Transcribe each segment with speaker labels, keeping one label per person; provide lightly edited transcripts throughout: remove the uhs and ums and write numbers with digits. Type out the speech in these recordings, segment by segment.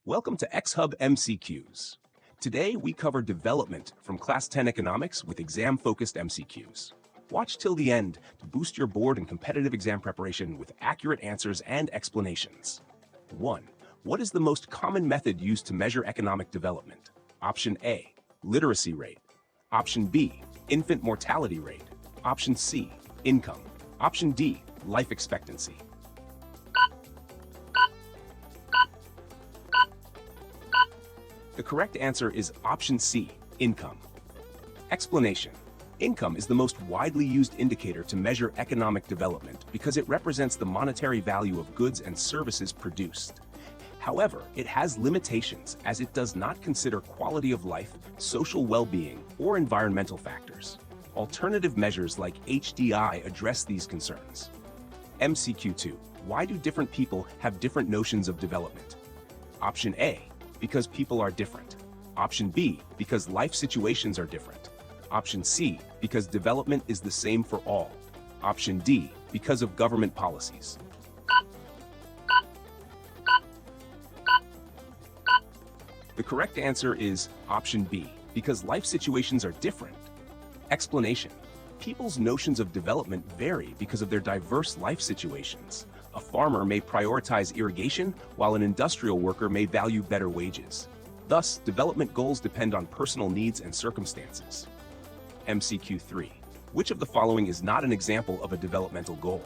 Speaker 1: Welcome to ExHub MCQs. Today we cover development from Class 10 Economics with exam-focused MCQs. Watch till the end to boost your board and competitive exam preparation with accurate answers and explanations. 1. What is the most common method used to measure economic development? Option A, literacy rate. Option B, infant mortality rate. Option C, income. Option D, life expectancy. The correct answer is option C, income. Explanation. Income is the most widely used indicator to measure economic development because it represents the monetary value of goods and services produced. However, it has limitations as it does not consider quality of life, social well-being, or environmental factors. Alternative measures like HDI address these concerns. MCQ 2. Why do different people have different notions of development? Option A, because people are different. Option B, because life situations are different. Option C, because development is the same for all. Option D, because of government policies. The correct answer is option B, because life situations are different. Explanation. People's notions of development vary because of their diverse life situations. A farmer may prioritize irrigation, while an industrial worker may value better wages. Thus, development goals depend on personal needs and circumstances. MCQ 3. Which of the following is not an example of a developmental goal?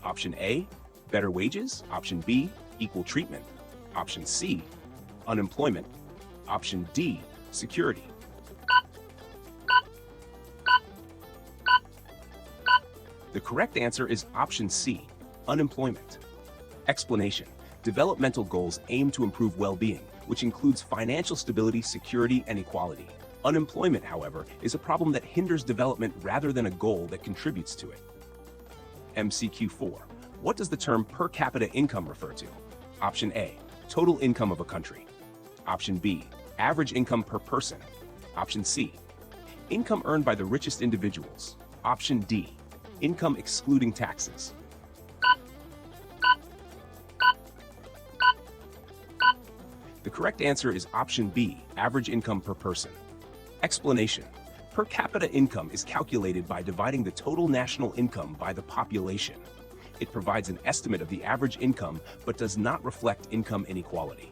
Speaker 1: Option A, better wages. Option B, equal treatment. Option C, unemployment. Option D, security. The correct answer is option C, unemployment. Explanation. Developmental goals aim to improve well-being, which includes financial stability, security, and equality. Unemployment, however, is a problem that hinders development rather than a goal that contributes to it. MCQ 4. What does the term per capita income refer to? Option A, total income of a country. Option B, average income per person. Option C, income earned by the richest individuals. Option D, income excluding taxes. The correct answer is option B, average income per person. Explanation. Per capita income is calculated by dividing the total national income by the population. It provides an estimate of the average income but does not reflect income inequality.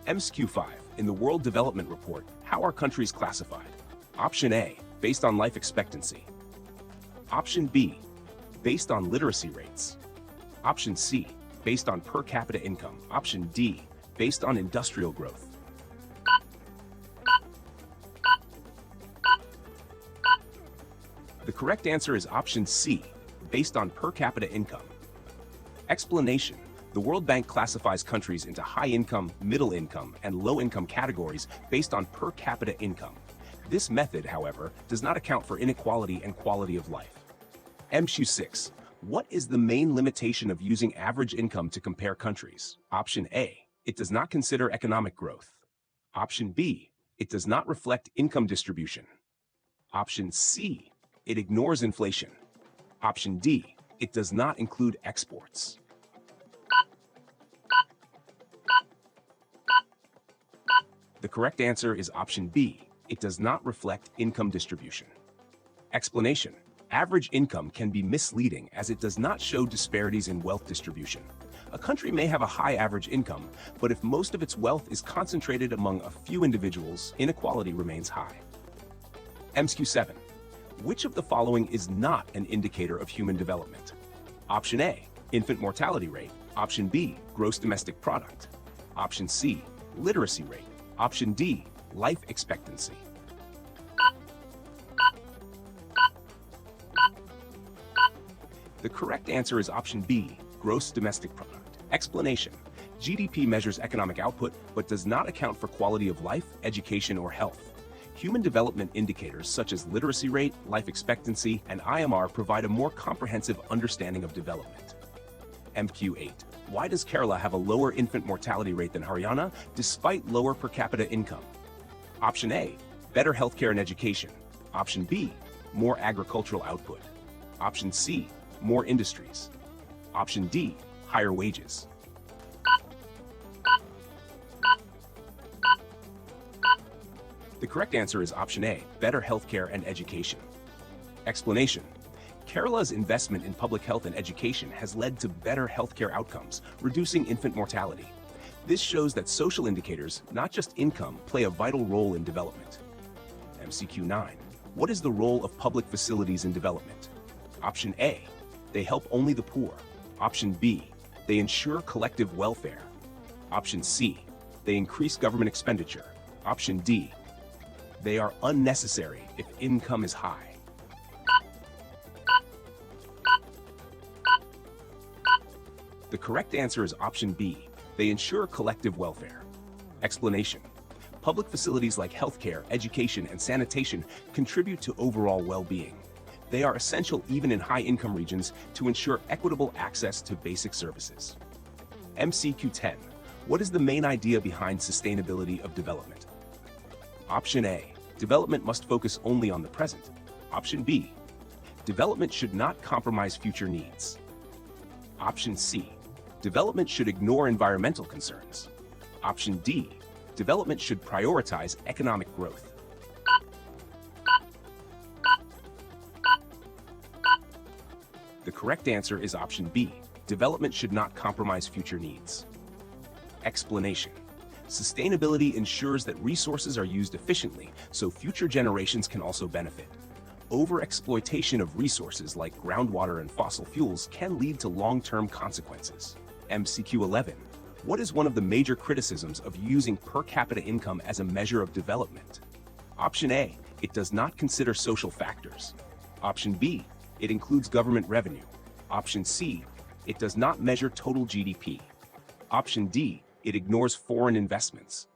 Speaker 1: MCQ 5. In the World Development Report, how are countries classified? Option A, based on life expectancy. Option B, based on literacy rates. Option C, based on per capita income. Option D, based on industrial growth. The correct answer is option C, based on per capita income. Explanation. The World Bank classifies countries into high-income, middle-income, and low-income categories based on per capita income. This method, however, does not account for inequality and quality of life. MCQ 6. What is the main limitation of using average income to compare countries? Option A, it does not consider economic growth. Option B, it does not reflect income distribution. Option C, it ignores inflation. Option D, it does not include exports. The correct answer is option B, it does not reflect income distribution. Explanation. Average income can be misleading as it does not show disparities in wealth distribution. A country may have a high average income, but if most of its wealth is concentrated among a few individuals, inequality remains high. MCQ 7. Which of the following is not an indicator of human development? Option A, infant mortality rate. Option B, gross domestic product. Option C, literacy rate. Option D, life expectancy. The correct answer is option B, gross domestic product. Explanation. GDP measures economic output but does not account for quality of life, education, or health. Human development indicators such as literacy rate, life expectancy, and IMR provide a more comprehensive understanding of development. MCQ 8. Why does Kerala have a lower infant mortality rate than Haryana despite lower per capita income? Option A, better healthcare and education. Option B, more agricultural output. Option C, more industries. Option D, higher wages. The correct answer is option A, better healthcare and education. Explanation. Kerala's investment in public health and education has led to better healthcare outcomes, reducing infant mortality. This shows that social indicators, not just income, play a vital role in development. MCQ 9. What is the role of public facilities in development? Option A, they help only the poor. Option B, they ensure collective welfare. Option C, they increase government expenditure. Option D, they are unnecessary if income is high. The correct answer is option B, they ensure collective welfare. Explanation. Public facilities like healthcare, education, and sanitation contribute to overall well-being. They are essential even in high-income regions to ensure equitable access to basic services. MCQ 10. What is the main idea behind sustainability of development? Option A, development must focus only on the present. Option B, development should not compromise future needs. Option C, development should ignore environmental concerns. Option D, development should prioritize economic growth. The correct answer is option B, development should not compromise future needs. Explanation. Sustainability ensures that resources are used efficiently so future generations can also benefit. Overexploitation of resources like groundwater and fossil fuels can lead to long-term consequences. MCQ 11. What is one of the major criticisms of using per capita income as a measure of development? Option A, it does not consider social factors. Option B, it includes government revenue. Option C, it does not measure total GDP. Option D, it ignores foreign investments.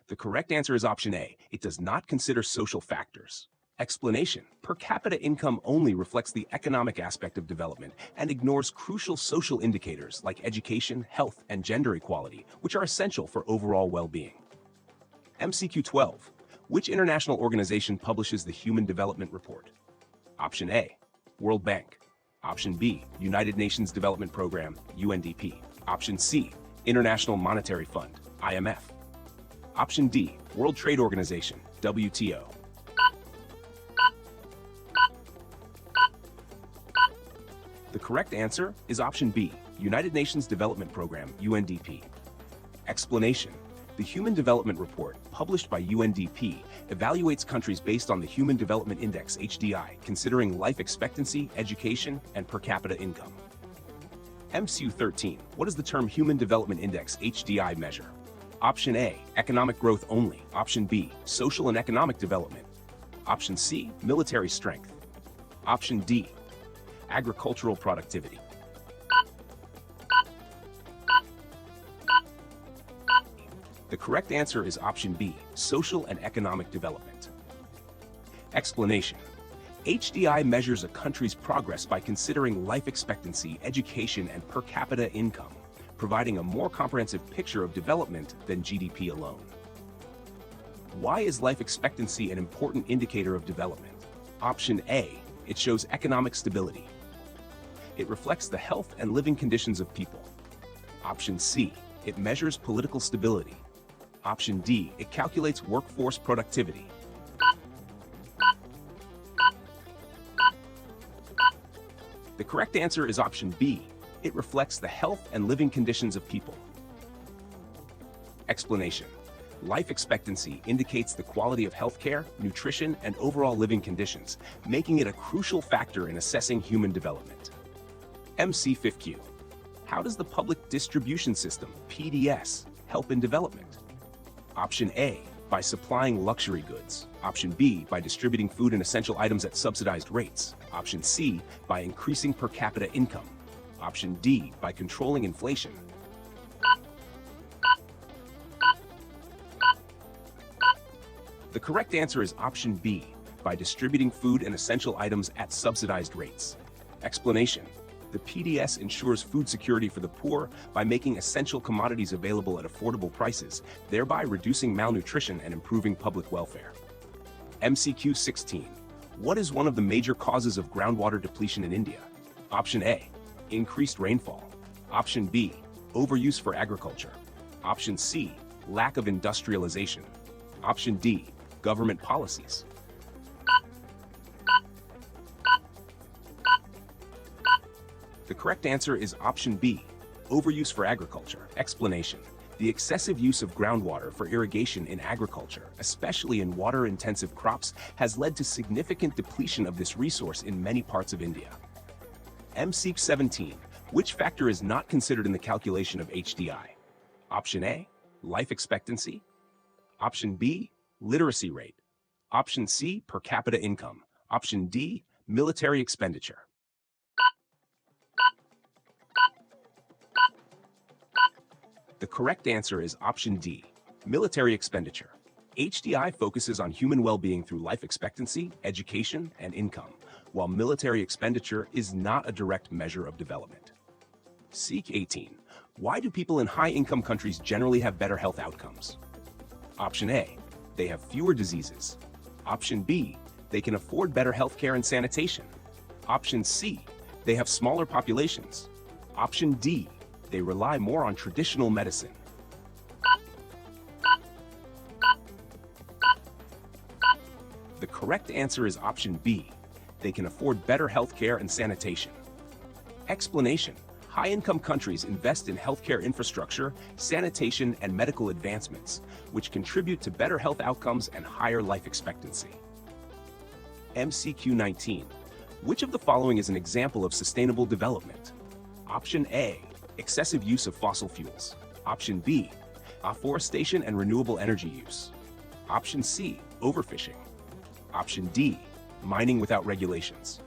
Speaker 1: The correct answer is option A, it does not consider social factors. Explanation. Per capita income only reflects the economic aspect of development and ignores crucial social indicators like education, health, and gender equality, which are essential for overall well-being. MCQ 12. Which international organization publishes the Human Development Report? Option A, World Bank. Option B, United Nations Development Program, UNDP. Option C, International Monetary Fund, IMF. Option D, World Trade Organization, WTO. The correct answer is option B, United Nations Development Program, UNDP. Explanation. The Human Development Report, published by UNDP, evaluates countries based on the Human Development Index, HDI, considering life expectancy, education, and per capita income. MCQ 13. What does the term Human Development Index, HDI, measure? Option A, economic growth only. Option B, social and economic development. Option C, military strength. Option D, agricultural productivity. The correct answer is option B, social and economic development. Explanation. HDI measures a country's progress by considering life expectancy, education, and per capita income, providing a more comprehensive picture of development than GDP alone. Why is life expectancy an important indicator of development? Option A, it shows economic stability. It reflects the health and living conditions of people. Option C, it measures political stability. Option D, it calculates workforce productivity. The correct answer is option B. It reflects the health and living conditions of people. Explanation. Life expectancy indicates the quality of healthcare, nutrition, and overall living conditions, making it a crucial factor in assessing human development. MCQ. How does the Public Distribution System, PDS, help in development? Option A, by supplying luxury goods. Option B, by distributing food and essential items at subsidized rates. Option C, by increasing per capita income. Option D, by controlling inflation. The correct answer is option B, by distributing food and essential items at subsidized rates. Explanation. The PDS ensures food security for the poor by making essential commodities available at affordable prices, thereby reducing malnutrition and improving public welfare. MCQ 16. What is one of the major causes of groundwater depletion in India? Option A, increased rainfall. Option B, overuse for agriculture. Option C, lack of industrialization. Option D, government policies. The correct answer is option B, overuse for agriculture. Explanation. The excessive use of groundwater for irrigation in agriculture, especially in water-intensive crops, has led to significant depletion of this resource in many parts of India. MCQ 17. Which factor is not considered in the calculation of HDI? Option A, life expectancy. Option B, literacy rate. Option C, per capita income. Option D, military expenditure. The correct answer is option D, military expenditure. HDI focuses on human well-being through life expectancy, education, and income, while military expenditure is not a direct measure of development. CBSE 18. Why do people in high-income countries generally have better health outcomes? Option A, they have fewer diseases. Option B, they can afford better healthcare and sanitation. Option C, they have smaller populations. Option D, they rely more on traditional medicine. The correct answer is option B. They can afford better healthcare and sanitation. Explanation. High-income countries invest in healthcare infrastructure, sanitation, and medical advancements, which contribute to better health outcomes and higher life expectancy. MCQ 19. Which of the following is an example of sustainable development? Option A, excessive use of fossil fuels. Option B, afforestation and renewable energy use. Option C, overfishing. Option D, mining without regulations.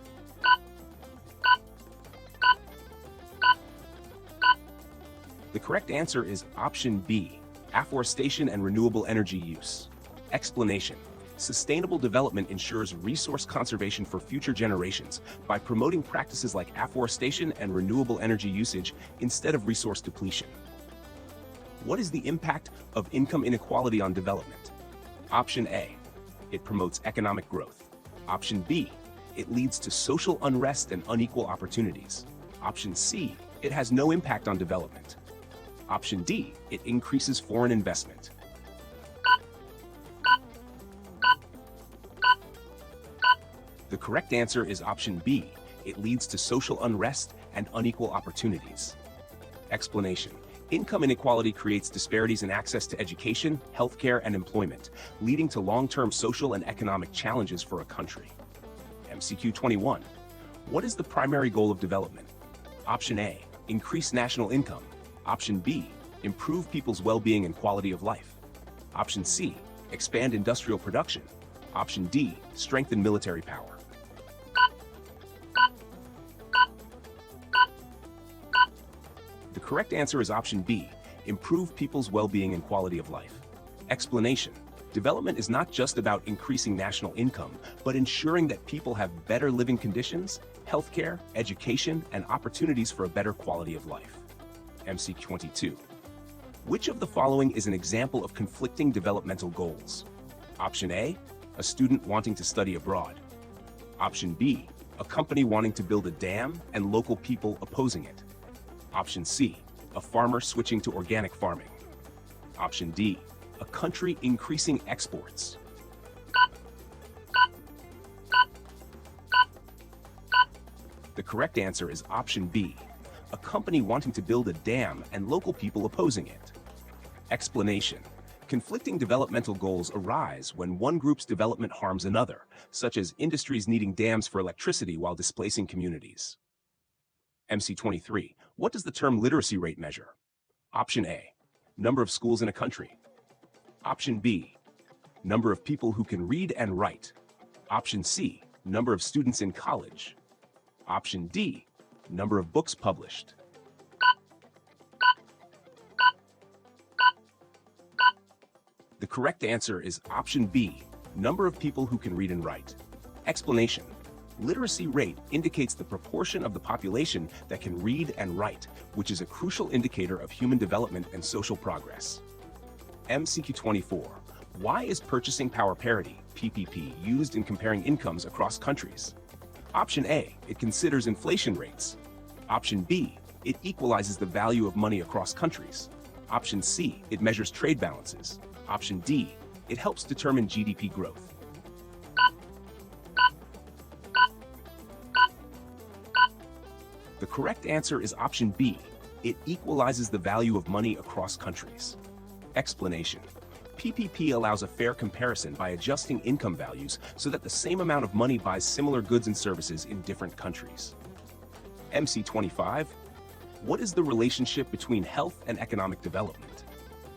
Speaker 1: The correct answer is option B, afforestation and renewable energy use. Explanation. Sustainable development ensures resource conservation for future generations by promoting practices like afforestation and renewable energy usage instead of resource depletion. What is the impact of income inequality on development? Option A, it promotes economic growth. Option B, it leads to social unrest and unequal opportunities. Option C, it has no impact on development. Option D, it increases foreign investment. The correct answer is option B. It leads to social unrest and unequal opportunities. Explanation. Income inequality creates disparities in access to education, healthcare, and employment, leading to long-term social and economic challenges for a country. MCQ 21. What is the primary goal of development? Option A, increase national income. Option B, improve people's well-being and quality of life. Option C, expand industrial production. Option D, strengthen military power. The correct answer is option B, improve people's well-being and quality of life. Explanation. Development is not just about increasing national income, but ensuring that people have better living conditions, healthcare, education, and opportunities for a better quality of life. MCQ 22. Which of the following is an example of conflicting developmental goals? Option A, a student wanting to study abroad. Option B, a company wanting to build a dam and local people opposing it. Option C, a farmer switching to organic farming. Option D, a country increasing exports. The correct answer is option B, a company wanting to build a dam and local people opposing it. Explanation. Conflicting developmental goals arise when one group's development harms another, such as industries needing dams for electricity while displacing communities. MC 23. What does the term literacy rate measure? Option A, number of schools in a country. Option B, number of people who can read and write. Option C, number of students in college. Option D, number of books published. The correct answer is option B, number of people who can read and write. Explanation. Literacy rate indicates the proportion of the population that can read and write, which is a crucial indicator of human development and social progress. MCQ 24. Why is purchasing power parity, PPP, used in comparing incomes across countries? Option A, it considers inflation rates. Option B, it equalizes the value of money across countries. Option C, it measures trade balances. Option D, it helps determine GDP growth. The correct answer is option B. It equalizes the value of money across countries. Explanation. PPP allows a fair comparison by adjusting income values so that the same amount of money buys similar goods and services in different countries. MC25. What is the relationship between health and economic development?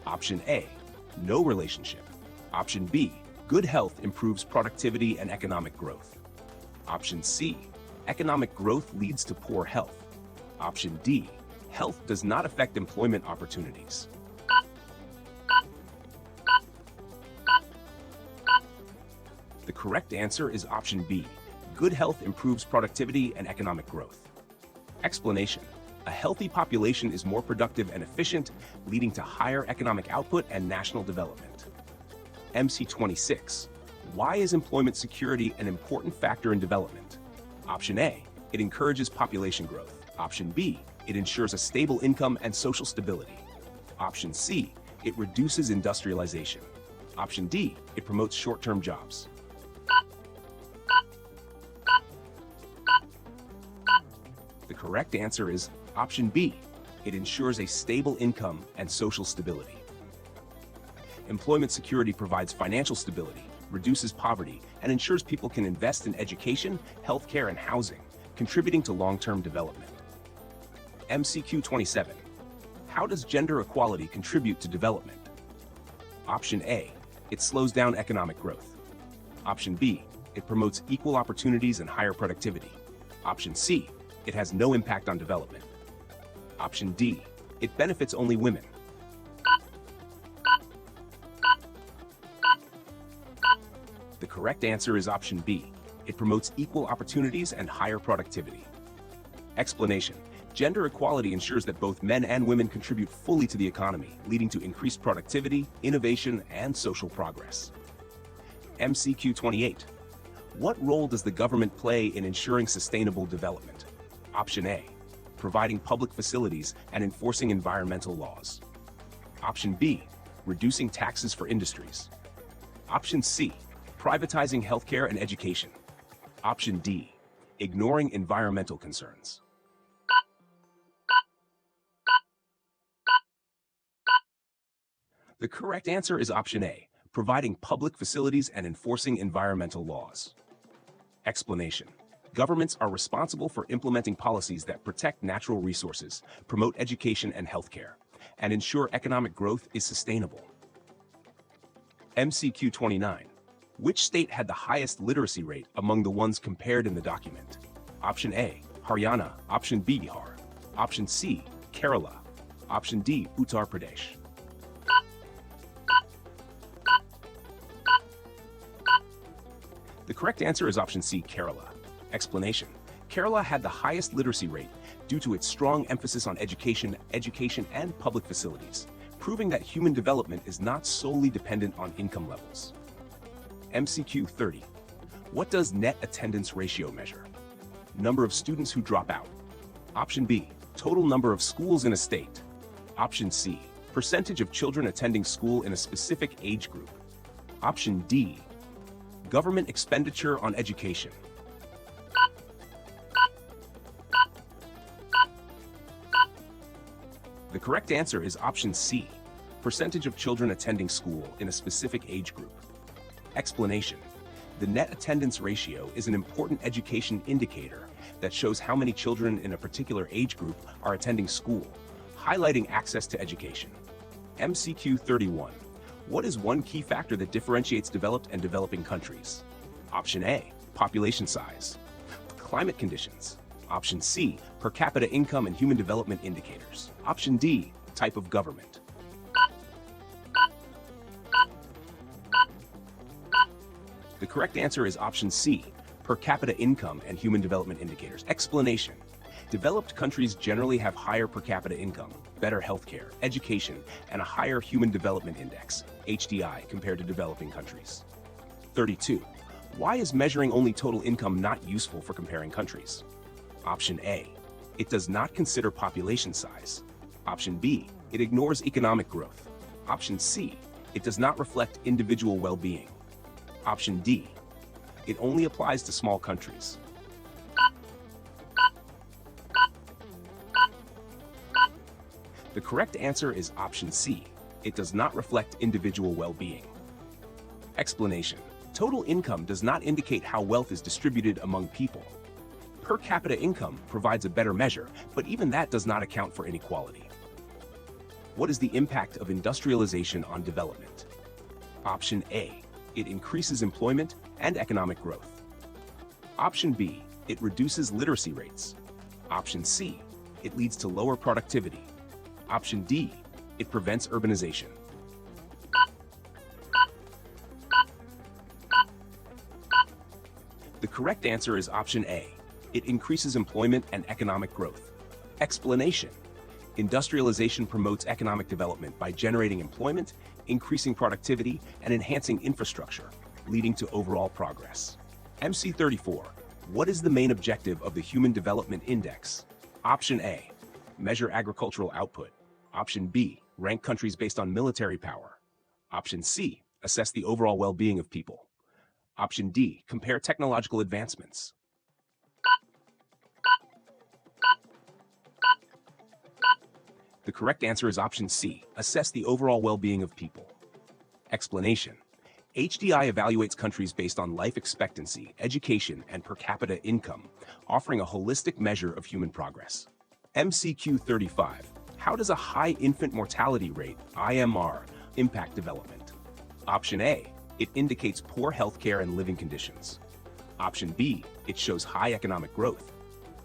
Speaker 1: Option A, no relationship. Option B, good health improves productivity and economic growth. Option C, economic growth leads to poor health. Option D, health does not affect employment opportunities. The correct answer is option B. Good health improves productivity and economic growth. Explanation. A healthy population is more productive and efficient, leading to higher economic output and national development. MC26. Why is employment security an important factor in development? Option A, it encourages population growth. Option B, it ensures a stable income and social stability. Option C, it reduces industrialization. Option D, it promotes short-term jobs. The correct answer is option B. It ensures a stable income and social stability. Employment security provides financial stability, reduces poverty, and ensures people can invest in education, healthcare, and housing, contributing to long-term development. MCQ 27. How does gender equality contribute to development? Option A, it slows down economic growth. Option B, it promotes equal opportunities and higher productivity. Option C, it has no impact on development. Option D, it benefits only women. The correct answer is option B. It promotes equal opportunities and higher productivity. Explanation. Gender equality ensures that both men and women contribute fully to the economy, leading to increased productivity, innovation, and social progress. MCQ 28. What role does the government play in ensuring sustainable development? Option A, providing public facilities and enforcing environmental laws. Option B, reducing taxes for industries. Option C, privatizing healthcare and education. Option D, ignoring environmental concerns. The correct answer is option A, providing public facilities and enforcing environmental laws. Explanation. Governments are responsible for implementing policies that protect natural resources, promote education and healthcare, and ensure economic growth is sustainable. MCQ 29. Which state had the highest literacy rate among the ones compared in the document? Option A, Haryana. Option B, Bihar. Option C, Kerala. Option D, Uttar Pradesh. The correct answer is option C, Kerala. Explanation. Kerala had the highest literacy rate due to its strong emphasis on education, and public facilities, proving that human development is not solely dependent on income levels. MCQ 30. What does net attendance ratio measure? Number of students who drop out. Option B, total number of schools in a state. Option C, percentage of children attending school in a specific age group. Option D, government expenditure on education. The correct answer is option C, percentage of children attending school in a specific age group. Explanation. The net attendance ratio is an important education indicator that shows how many children in a particular age group are attending school, highlighting access to education. MCQ 31. What is one key factor that differentiates developed and developing countries? Option A, population size. Climate conditions. Option C, per capita income and human development indicators. Option D, type of government. The correct answer is option C, per capita income and human development indicators. Explanation. Developed countries generally have higher per capita income, better healthcare, education, and a higher human development index, HDI, compared to developing countries. 32. Why is measuring only total income not useful for comparing countries? Option A, it does not consider population size. Option B, It ignores economic growth. Option C, it does not reflect individual well-being. Option D, it only applies to small countries. The correct answer is option C. It does not reflect individual well-being. Explanation. Total income does not indicate how wealth is distributed among people. Per capita income provides a better measure, but even that does not account for inequality. What is the impact of industrialization on development? Option A. It increases employment and economic growth. Option B. It reduces literacy rates. Option C. It leads to lower productivity. Option D. It prevents urbanization. The correct answer is option A. It increases employment and economic growth. Explanation. Industrialization promotes economic development by generating employment, increasing productivity, and enhancing infrastructure, leading to overall progress. MC 34. What is the main objective of the Human Development Index? Option A. Measure agricultural output. Option B. Rank countries based on military power. Option C. Assess the overall well-being of people. Option D. Compare technological advancements. The correct answer is option C. Assess the overall well-being of people. Explanation. HDI evaluates countries based on life expectancy, education, and per capita income, offering a holistic measure of human progress. MCQ 35. How does a high infant mortality rate, IMR, impact development? Option A. It indicates poor healthcare and living conditions. Option B. It shows high economic growth.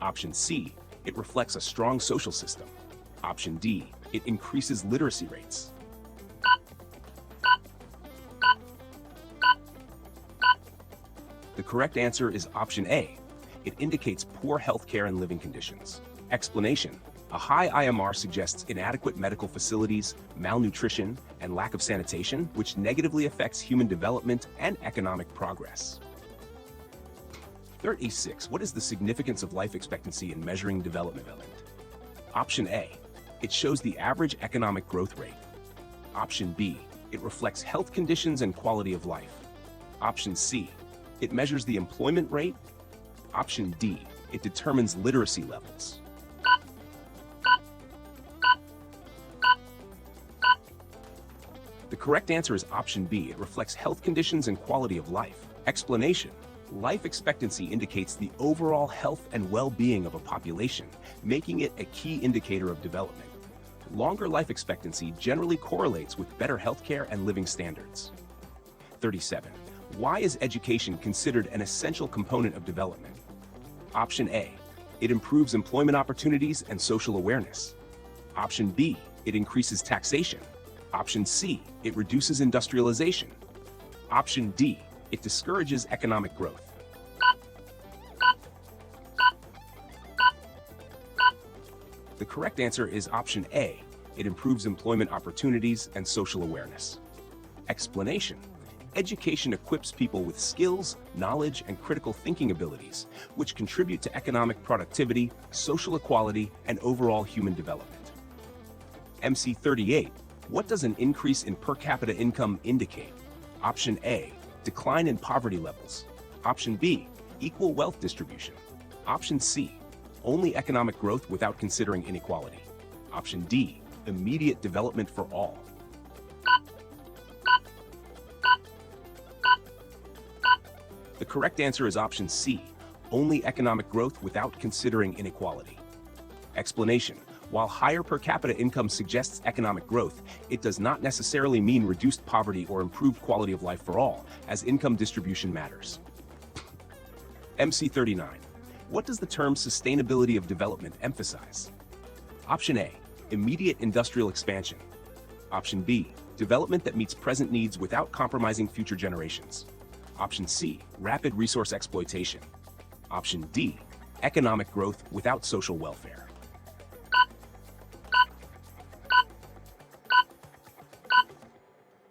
Speaker 1: Option C. It reflects a strong social system. Option D. It increases literacy rates. The correct answer is option A. It indicates poor healthcare and living conditions. Explanation. A high IMR suggests inadequate medical facilities, malnutrition, and lack of sanitation, which negatively affects human development and economic progress. 36. What is the significance of life expectancy in measuring development? Option A. It shows the average economic growth rate. Option B. It reflects health conditions and quality of life. Option C. It measures the employment rate. Option D. It determines literacy levels. The correct answer is option B. It reflects health conditions and quality of life. Explanation. Life expectancy indicates the overall health and well-being of a population, making it a key indicator of development. Longer life expectancy generally correlates with better healthcare and living standards. 37. Why is education considered an essential component of development? Option A. It improves employment opportunities and social awareness. Option B. It increases taxation. Option C. It reduces industrialization. Option D. It discourages economic growth. The correct answer is option A. It improves employment opportunities and social awareness. Explanation. Education equips people with skills, knowledge, and critical thinking abilities, which contribute to economic productivity, social equality, and overall human development. MC 38. What does an increase in per capita income indicate? Option A. Decline in poverty levels. Option B. Equal wealth distribution. Option C. Only economic growth without considering inequality. Option D. Immediate development for all. The correct answer is option C. Only economic growth without considering inequality. Explanation. While higher per capita income suggests economic growth, it does not necessarily mean reduced poverty or improved quality of life for all, as income distribution matters. MC 39. What does the term sustainability of development emphasize? Option A. Immediate industrial expansion. Option B. Development that meets present needs without compromising future generations. Option C. Rapid resource exploitation. Option D. Economic growth without social welfare.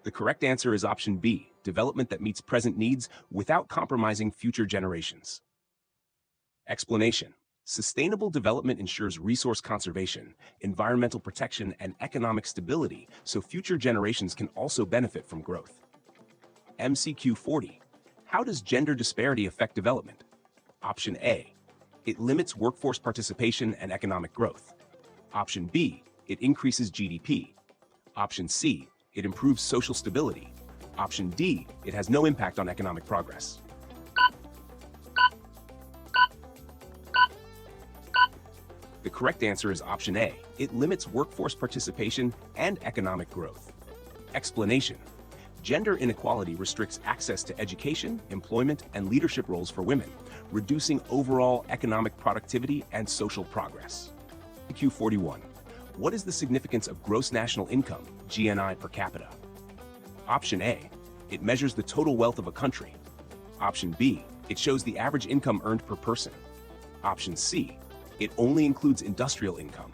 Speaker 1: The correct answer is option B. Development that meets present needs without compromising future generations. Explanation. Sustainable development ensures resource conservation, environmental protection, and economic stability so future generations can also benefit from growth. MCQ 40. How does gender disparity affect development? Option A. It limits workforce participation and economic growth. Option B. It increases GDP. Option C. It improves social stability. Option D. It has no impact on economic progress. The correct answer is option A. It limits workforce participation and economic growth. Explanation. Gender inequality restricts access to education, employment, and leadership roles for women, reducing overall economic productivity and social progress. MCQ 41. What is the significance of gross national income, GNI per capita? Option A. It measures the total wealth of a country. Option B. It shows the average income earned per person. Option C. It only includes industrial income.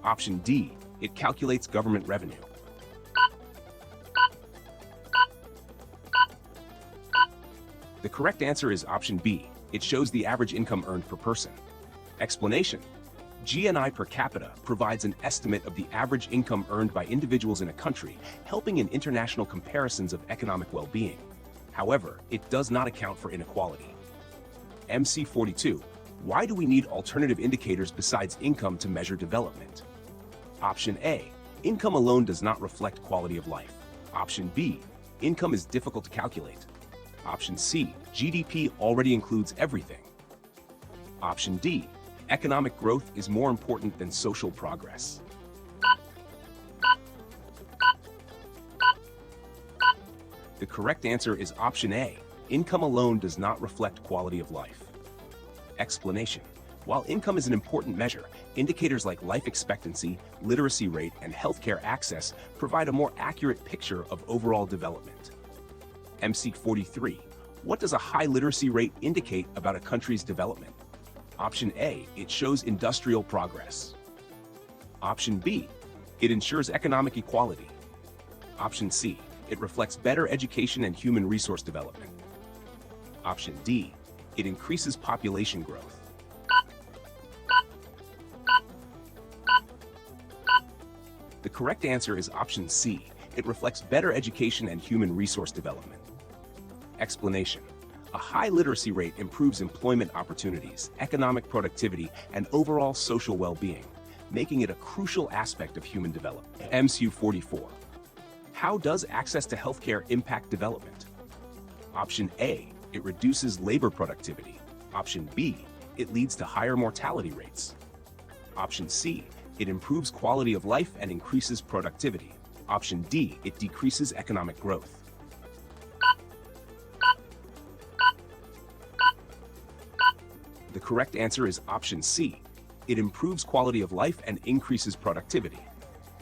Speaker 1: Option D. It calculates government revenue. The correct answer is option B. It shows the average income earned per person. Explanation. GNI per capita provides an estimate of the average income earned by individuals in a country, helping in international comparisons of economic well-being. However, it does not account for inequality. MC 42. Why do we need alternative indicators besides income to measure development? Option A. Income alone does not reflect quality of life. Option B. Income is difficult to calculate. Option C. GDP already includes everything. Option D. Economic growth is more important than social progress. The correct answer is option A. Income alone does not reflect quality of life. Explanation. While income is an important measure, indicators like life expectancy, literacy rate, and healthcare access provide a more accurate picture of overall development. MC 43. What does a high literacy rate indicate about a country's development? Option A. It shows industrial progress. Option B. It ensures economic equality. Option C. It reflects better education and human resource development. Option D. It increases population growth. The correct answer is option C. It reflects better education and human resource development. Explanation. A high literacy rate improves employment opportunities, economic productivity, and overall social well-being, making it a crucial aspect of human development. MCQ 44. How does access to healthcare impact development? Option A. It reduces labor productivity. Option B. It leads to higher mortality rates. Option C. It improves quality of life and increases productivity. Option D. It decreases economic growth. The correct answer is option C. It improves quality of life and increases productivity.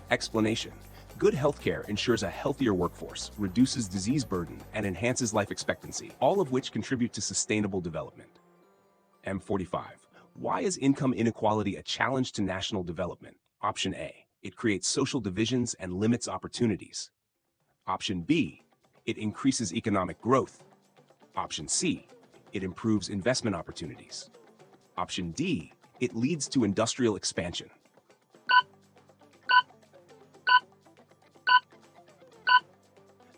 Speaker 1: Explanation. Good healthcare ensures a healthier workforce, reduces disease burden, and enhances life expectancy, all of which contribute to sustainable development. M45. Why is income inequality a challenge to national development? Option A. It creates social divisions and limits opportunities. Option B. It increases economic growth. Option C. It improves investment opportunities. Option D. It leads to industrial expansion.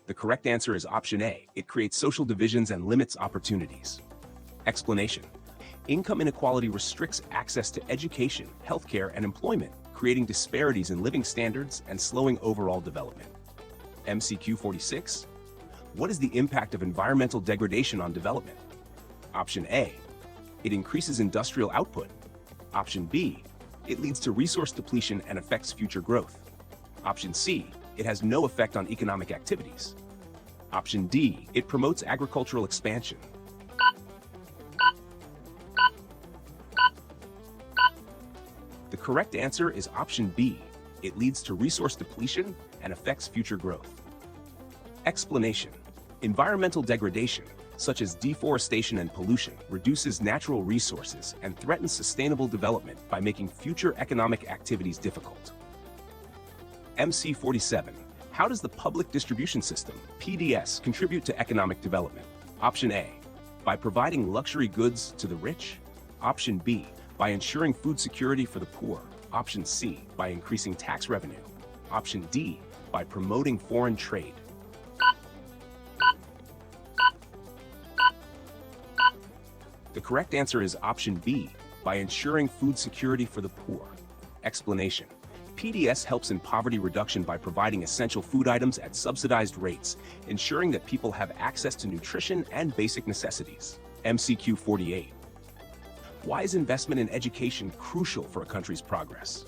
Speaker 1: The correct answer is option A. It creates social divisions and limits opportunities. Explanation. Income inequality restricts access to education, healthcare, and employment, creating disparities in living standards and slowing overall development. MCQ 46. What is the impact of environmental degradation on development? Option A. It increases industrial output. Option B. It leads to resource depletion and affects future growth. Option C. It has no effect on economic activities. Option D. It promotes agricultural expansion. The correct answer is option B. It leads to resource depletion and affects future growth. Explanation. Environmental degradation, such as deforestation and pollution, reduces natural resources and threatens sustainable development by making future economic activities difficult. MC 47. How does the public distribution system, PDS, contribute to economic development? Option A. By providing luxury goods to the rich. Option B. by ensuring food security for the poor. Option C, by increasing tax revenue. Option D, by promoting foreign trade. The correct answer is option B, by ensuring food security for the poor. Explanation. PDS helps in poverty reduction by providing essential food items at subsidized rates, ensuring that people have access to nutrition and basic necessities. MCQ 48. Why is investment in education crucial for a country's progress?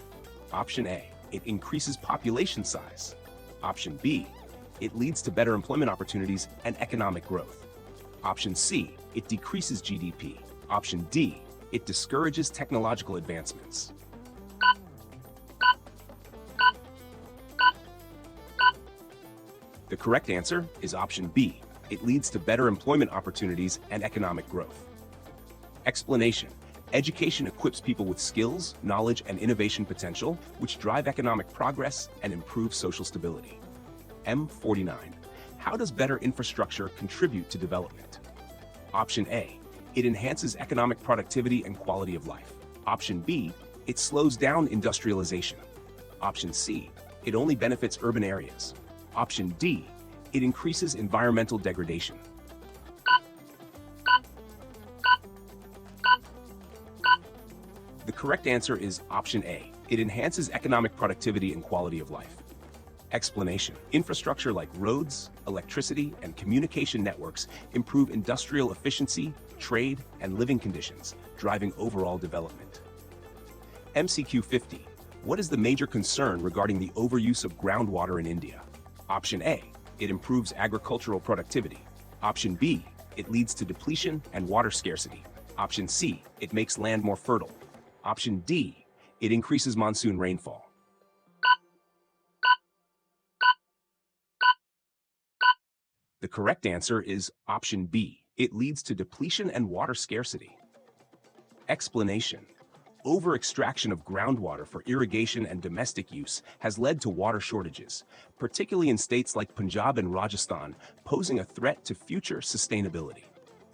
Speaker 1: Option A, it increases population size. Option B, it leads to better employment opportunities and economic growth. Option C, it decreases GDP. Option D, it discourages technological advancements. The correct answer is option B. It leads to better employment opportunities and economic growth. Explanation. Education equips people with skills, knowledge, and innovation potential, which drive economic progress and improve social stability. M49. How does better infrastructure contribute to development? Option A. It enhances economic productivity and quality of life. Option B. It slows down industrialization. Option C. It only benefits urban areas. Option D, it increases environmental degradation. The correct answer is option A. It enhances economic productivity and quality of life. Explanation. Infrastructure like roads, electricity, and communication networks improve industrial efficiency, trade, and living conditions, driving overall development. MCQ 50. What is the major concern regarding the overuse of groundwater in India? Option A, it improves agricultural productivity. Option B, it leads to depletion and water scarcity. Option C, it makes land more fertile. Option D, it increases monsoon rainfall. The correct answer is option B. It leads to depletion and water scarcity. Explanation. Over-extraction of groundwater for irrigation and domestic use has led to water shortages, particularly in states like Punjab and Rajasthan, posing a threat to future sustainability.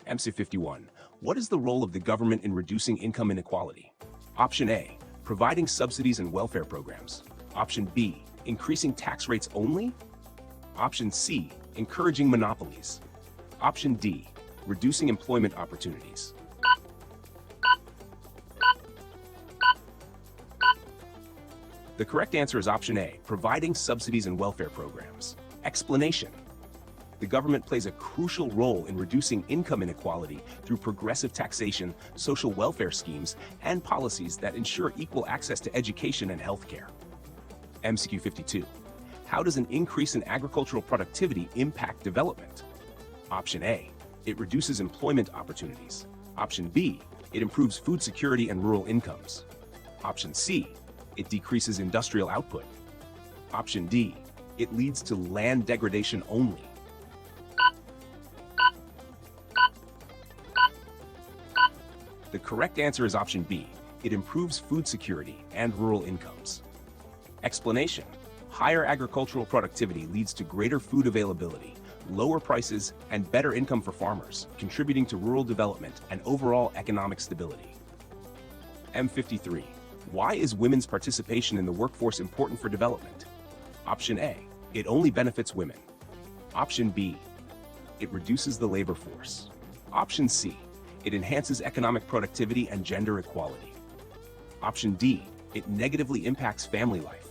Speaker 1: MC 51. What is the role of the government in reducing income inequality? Option A, providing subsidies and welfare programs. Option B, increasing tax rates only. Option C, encouraging monopolies. Option D, reducing employment opportunities. The correct answer is option A, providing subsidies and welfare programs. Explanation. The government plays a crucial role in reducing income inequality through progressive taxation, social welfare schemes, and policies that ensure equal access to education and healthcare. MCQ 52. How does an increase in agricultural productivity impact development? Option A, it reduces employment opportunities. Option B, it improves food security and rural incomes. Option C, it decreases industrial output. Option D, it leads to land degradation only. The correct answer is option B. It improves food security and rural incomes. Explanation. Higher agricultural productivity leads to greater food availability, lower prices, and better income for farmers, contributing to rural development and overall economic stability. M53. Why is women's participation in the workforce important for development? Option A, it only benefits women. Option B, it reduces the labor force. Option C, it enhances economic productivity and gender equality. Option D, it negatively impacts family life.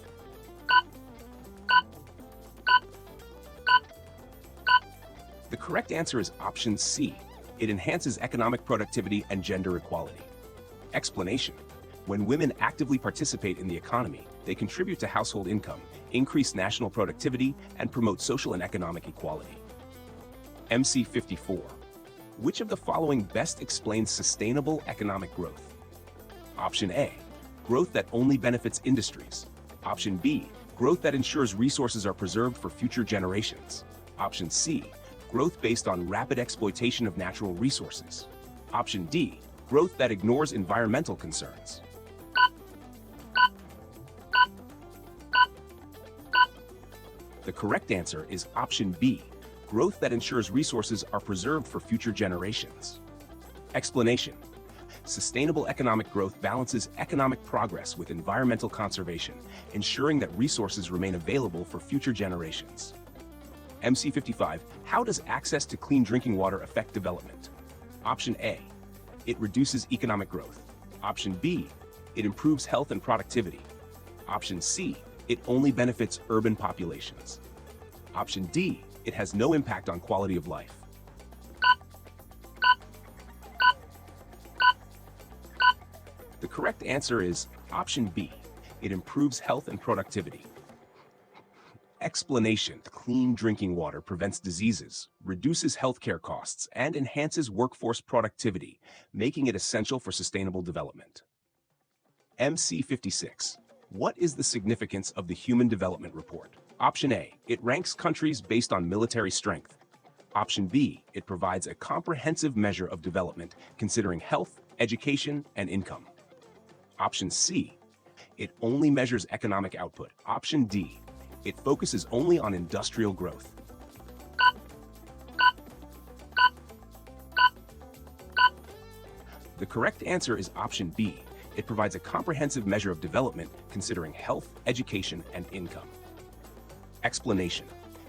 Speaker 1: The correct answer is option C. It enhances economic productivity and gender equality. Explanation. When women actively participate in the economy, they contribute to household income, increase national productivity, and promote social and economic equality. MC 54. Which of the following best explains sustainable economic growth? Option A, growth that only benefits industries. Option B, growth that ensures resources are preserved for future generations. Option C, growth based on rapid exploitation of natural resources. Option D, growth that ignores environmental concerns. The correct answer is option B, growth that ensures resources are preserved for future generations. Explanation. Sustainable economic growth balances economic progress with environmental conservation, ensuring that resources remain available for future generations. MC 55, how does access to clean drinking water affect development? Option A, it reduces economic growth. Option B, it improves health and productivity. Option C, it only benefits urban populations. Option D, it has no impact on quality of life. The correct answer is option B. It improves health and productivity. Explanation: clean drinking water prevents diseases, reduces healthcare costs, and enhances workforce productivity, making it essential for sustainable development. MC 56. What is the significance of the Human Development Report? Option A, it ranks countries based on military strength. Option B, it provides a comprehensive measure of development considering health, education, and income. Option C, it only measures economic output. Option D, it focuses only on industrial growth. The correct answer is option B. It provides a comprehensive measure of development considering health, education, and income. Explanation: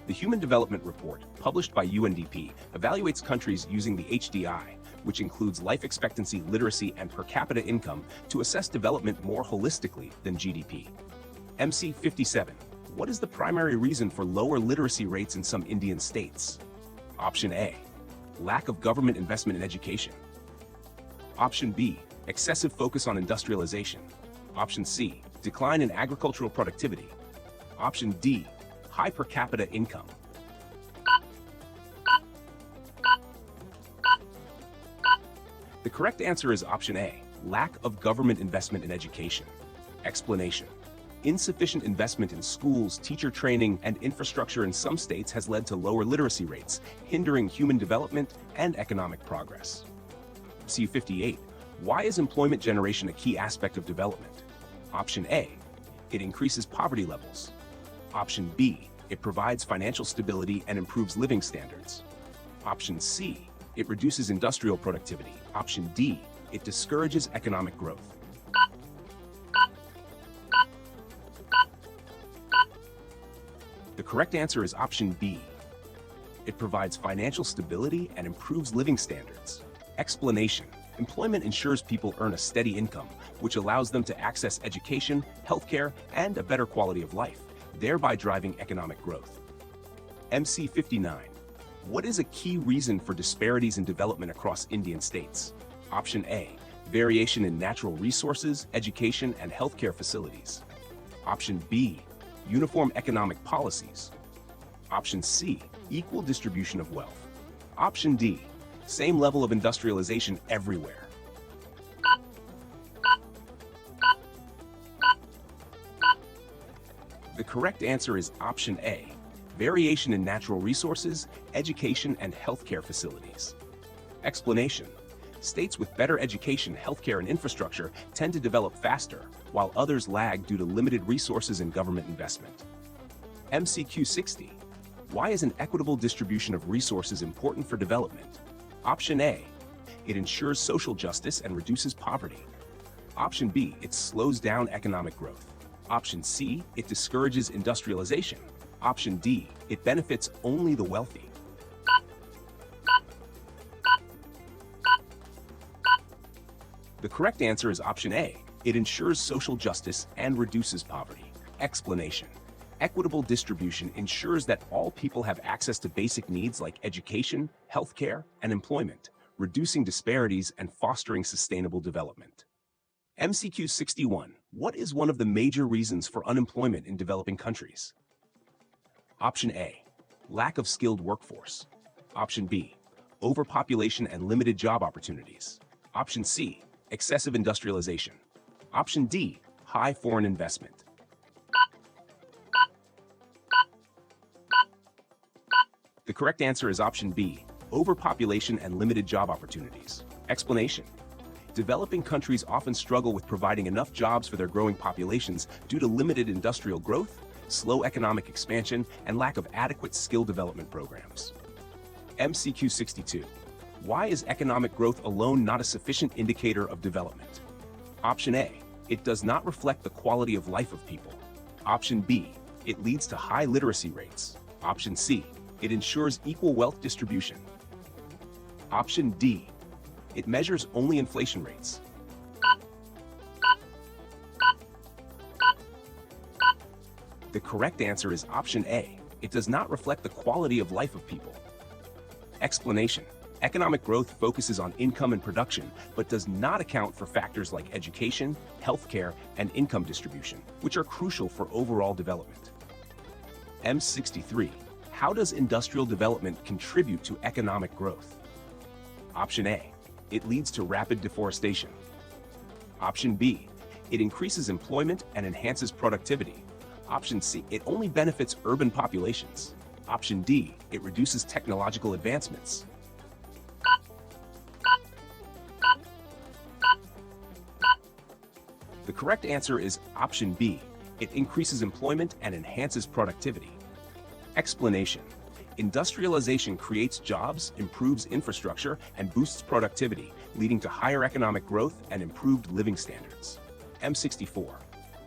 Speaker 1: the Human Development Report, published by UNDP, evaluates countries using the HDI, which includes life expectancy, literacy, and per capita income, to assess development more holistically than GDP. MC 57. What is the primary reason for lower literacy rates in some Indian states? Option A, lack of government investment in education. Option B, excessive focus on industrialization. Option C, decline in agricultural productivity. Option D, high per capita income. The correct answer is option A, lack of government investment in education. Explanation: insufficient investment in schools, teacher training, and infrastructure in some states has led to lower literacy rates, hindering human development and economic progress. C58. Why is employment generation a key aspect of development? Option A, it increases poverty levels. Option B, it provides financial stability and improves living standards. Option C, it reduces industrial productivity. Option D, it discourages economic growth. The correct answer is option B. It provides financial stability and improves living standards. Explanation: employment ensures people earn a steady income, which allows them to access education, healthcare, and a better quality of life, thereby driving economic growth. MC 59. What is a key reason for disparities in development across Indian states? Option A, variation in natural resources, education, and healthcare facilities. Option B, uniform economic policies. Option C, equal distribution of wealth. Option D, same level of industrialization everywhere. The correct answer is option A, variation in natural resources, education, and healthcare facilities. Explanation: states with better education, healthcare, and infrastructure tend to develop faster, while others lag due to limited resources and government investment. MCQ 60. Why is an equitable distribution of resources important for development? Option A, it ensures social justice and reduces poverty. Option B, it slows down economic growth. Option C, it discourages industrialization. Option D, it benefits only the wealthy. The correct answer is option A. It ensures social justice and reduces poverty. Explanation: equitable distribution ensures that all people have access to basic needs like education, healthcare, and employment, reducing disparities and fostering sustainable development. MCQ 61. What is one of the major reasons for unemployment in developing countries? Option A, lack of skilled workforce. Option B, overpopulation and limited job opportunities. Option C, excessive industrialization. Option D, high foreign investment. The correct answer is option B, overpopulation and limited job opportunities. Explanation: developing countries often struggle with providing enough jobs for their growing populations due to limited industrial growth, slow economic expansion, and lack of adequate skill development programs. MCQ 62. Why is economic growth alone not a sufficient indicator of development? Option A, it does not reflect the quality of life of people. Option B, it leads to high literacy rates. Option C, it ensures equal wealth distribution. Option D, it measures only inflation rates. The correct answer is option A. It does not reflect the quality of life of people. Explanation. Economic growth focuses on income and production, but does not account for factors like education, healthcare, and income distribution, which are crucial for overall development. M63. How does industrial development contribute to economic growth? Option A. It leads to rapid deforestation. Option B. It increases employment and enhances productivity. Option C. It only benefits urban populations. Option D. It reduces technological advancements. The correct answer is option B. It increases employment and enhances productivity. Explanation. Industrialization creates jobs, improves infrastructure, and boosts productivity, leading to higher economic growth and improved living standards. M64.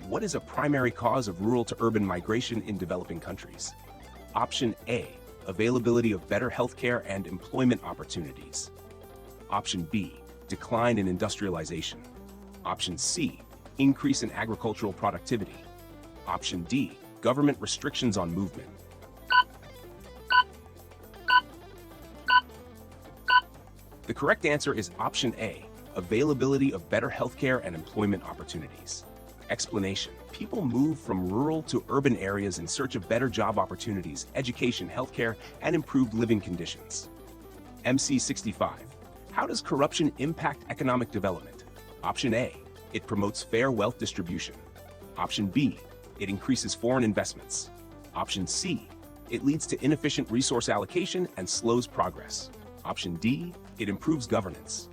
Speaker 1: What is a primary cause of rural to urban migration in developing countries? Option A. Availability of better healthcare and employment opportunities. Option B. Decline in industrialization. Option C. Increase in agricultural productivity. Option D. Government restrictions on movement. The correct answer is option A. Availability of better healthcare and employment opportunities. Explanation. People move from rural to urban areas in search of better job opportunities, education, healthcare, and improved living conditions. MC65. How does corruption impact economic development? Option A. It promotes fair wealth distribution. Option B. It increases foreign investments. Option C. It leads to inefficient resource allocation and slows progress. Option D. It improves governance.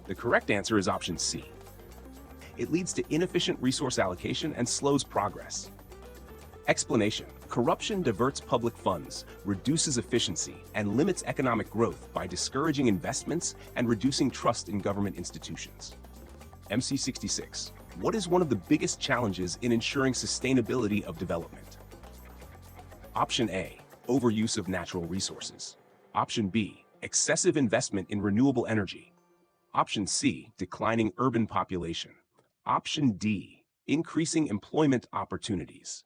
Speaker 1: The correct answer is option C. It leads to inefficient resource allocation and slows progress. Explanation. Corruption diverts public funds, reduces efficiency, and limits economic growth by discouraging investments and reducing trust in government institutions. MC66. What is one of the biggest challenges in ensuring sustainability of development? Option A. Overuse of natural resources. Option B. Excessive investment in renewable energy. Option C. Declining urban population. Option D. Increasing employment opportunities.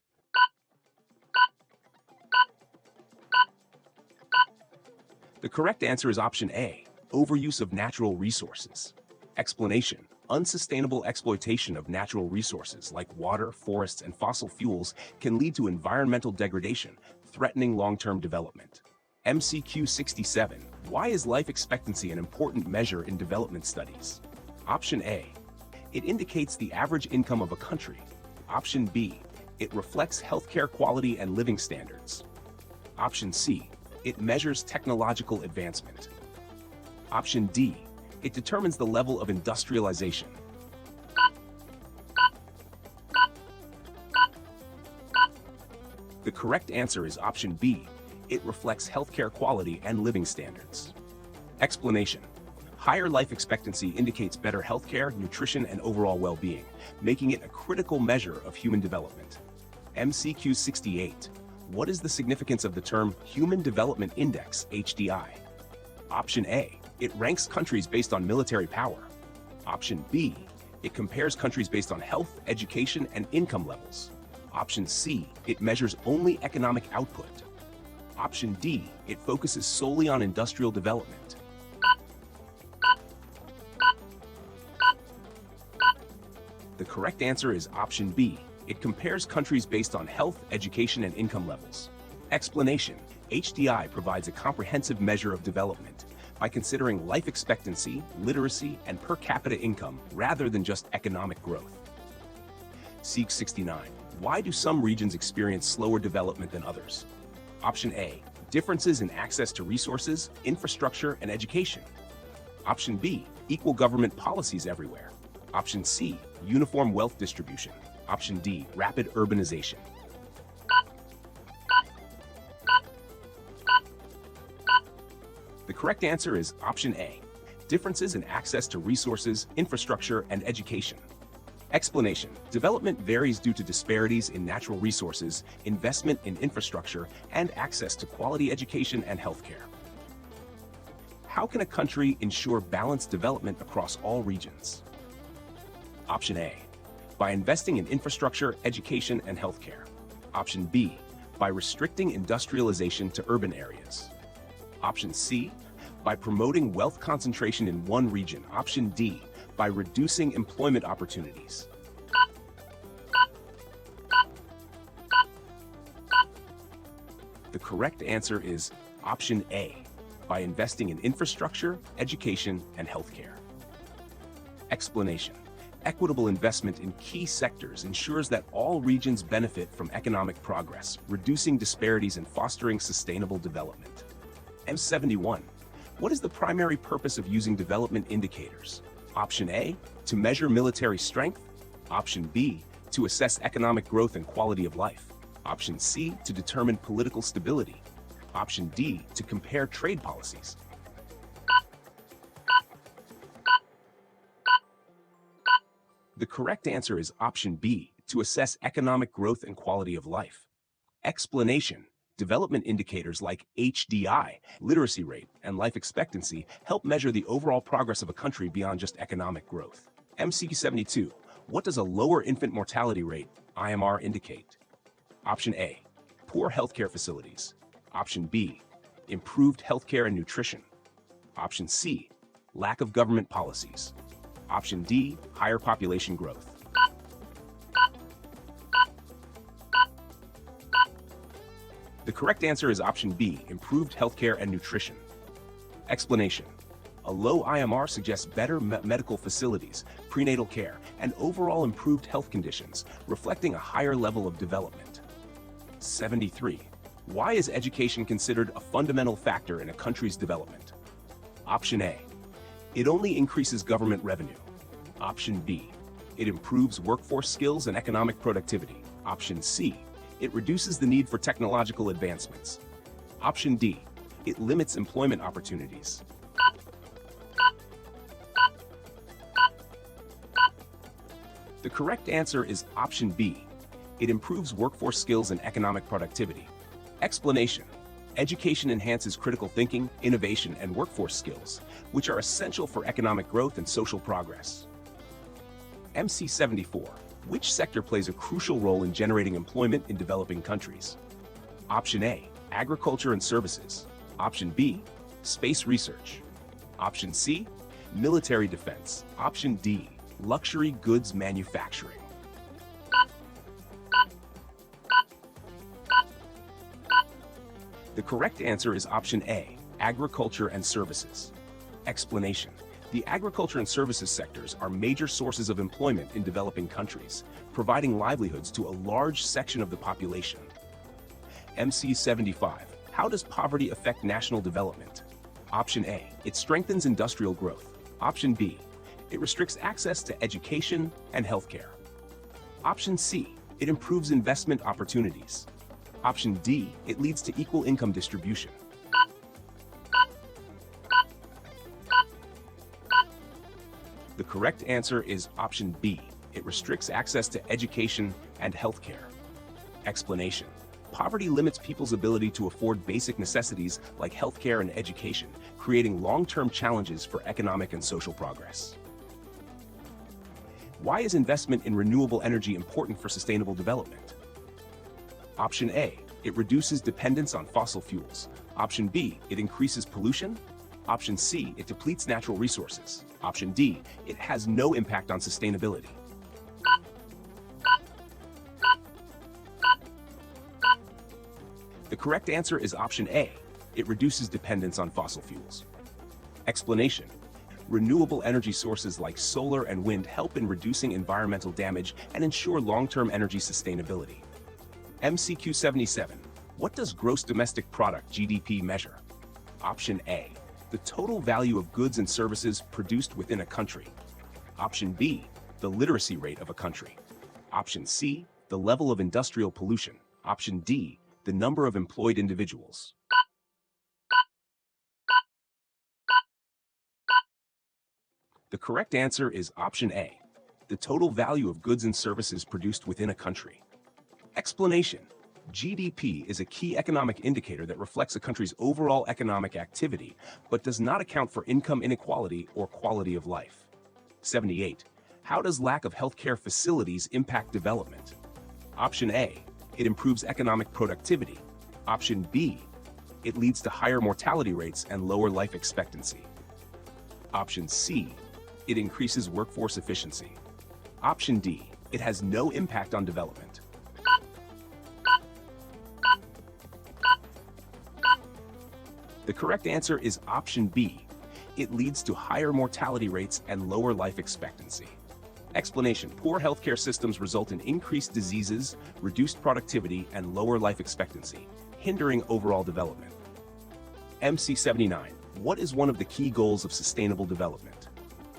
Speaker 1: The correct answer is option A. Overuse of natural resources. Explanation. Unsustainable exploitation of natural resources like water, forests, and fossil fuels can lead to environmental degradation, threatening long-term development. MCQ 67. Why is life expectancy an important measure in development studies? Option A. It indicates the average income of a country. Option B. It reflects healthcare quality and living standards. Option C. It measures technological advancement. Option D. It determines the level of industrialization. The correct answer is option B. It reflects healthcare quality and living standards. Explanation. Higher life expectancy indicates better healthcare, nutrition, and overall well-being, making it a critical measure of human development. MCQ 68. What is the significance of the term Human Development Index, HDI? Option A. It ranks countries based on military power. Option B. It compares countries based on health, education, and income levels. Option C. It measures only economic output. Option D. It focuses solely on industrial development. The correct answer is option B. It compares countries based on health, education, and income levels. Explanation. HDI provides a comprehensive measure of development by considering life expectancy, literacy, and per capita income rather than just economic growth. SEEK 69. Why do some regions experience slower development than others? Option A. Differences in access to resources, infrastructure, and education. Option B. Equal government policies everywhere. Option C. Uniform wealth distribution. Option D. Rapid urbanization. correct answer is option A, differences in access to resources, infrastructure, and education. Explanation: development varies due to disparities in natural resources, investment in infrastructure, and access to quality education and healthcare. How can a country ensure balanced development across all regions? Option A, by investing in infrastructure, education, and healthcare. Option B, by restricting industrialization to urban areas. Option C, by promoting wealth concentration in one region. Option D, by reducing employment opportunities. The correct answer is option A, by investing in infrastructure, education, and healthcare. Explanation: equitable investment in key sectors ensures that all regions benefit from economic progress, reducing disparities and fostering sustainable development. M71. What is the primary purpose of using development indicators? Option A, to measure military strength. Option B, to assess economic growth and quality of life. Option C, to determine political stability. Option D, to compare trade policies. The correct answer is option B, to assess economic growth and quality of life. Explanation: development indicators like HDI, literacy rate, and life expectancy help measure the overall progress of a country beyond just economic growth. MCQ 72. What does a lower infant mortality rate, IMR, indicate? Option A, poor healthcare facilities. Option B, improved healthcare and nutrition. Option C, lack of government policies. Option D, higher population growth. The correct answer is option B, improved healthcare and nutrition. Explanation: a low IMR suggests better medical facilities, prenatal care, and overall improved health conditions, reflecting a higher level of development. 73. Why is education considered a fundamental factor in a country's development? Option A, it only increases government revenue. Option B, it improves workforce skills and economic productivity. Option C, it reduces the need for technological advancements. Option D, it limits employment opportunities. The correct answer is option B. It improves workforce skills and economic productivity. Explanation: education enhances critical thinking, innovation, and workforce skills, which are essential for economic growth and social progress. MC 74. Which sector plays a crucial role in generating employment in developing countries? Option A, agriculture and services. Option B, space research. Option C, military defense. Option D, luxury goods manufacturing. The correct answer is option A, agriculture and services. Explanation: the agriculture and services sectors are major sources of employment in developing countries, providing livelihoods to a large section of the population. MC 75. How does poverty affect national development? Option A, it strengthens industrial growth. Option B, it restricts access to education and healthcare. Option C, it improves investment opportunities. Option D, it leads to equal income distribution. The correct answer is option B. It restricts access to education and healthcare. Explanation: poverty limits people's ability to afford basic necessities like healthcare and education, creating long-term challenges for economic and social progress. Why is investment in renewable energy important for sustainable development? Option A, it reduces dependence on fossil fuels. Option B, it increases pollution. Option C, it depletes natural resources. Option D, it has no impact on sustainability. The correct answer is option A. It reduces dependence on fossil fuels. Explanation: renewable energy sources like solar and wind help in reducing environmental damage and ensure long-term energy sustainability. MCQ 77. What does gross domestic product (GDP) measure? Option A, the total value of goods and services produced within a country. Option B, the literacy rate of a country. Option C, the level of industrial pollution. Option D, the number of employed individuals. The correct answer is option A, the total value of goods and services produced within a country. Explanation. GDP is a key economic indicator that reflects a country's overall economic activity, but does not account for income inequality or quality of life. 78. How does lack of healthcare facilities impact development? Option A, it improves economic productivity. Option B, it leads to higher mortality rates and lower life expectancy. Option C, it increases workforce efficiency. Option D, it has no impact on development. The correct answer is option B. It leads to higher mortality rates and lower life expectancy. Explanation. Poor healthcare systems result in increased diseases, reduced productivity, and lower life expectancy, hindering overall development. MC79. What is one of the key goals of sustainable development?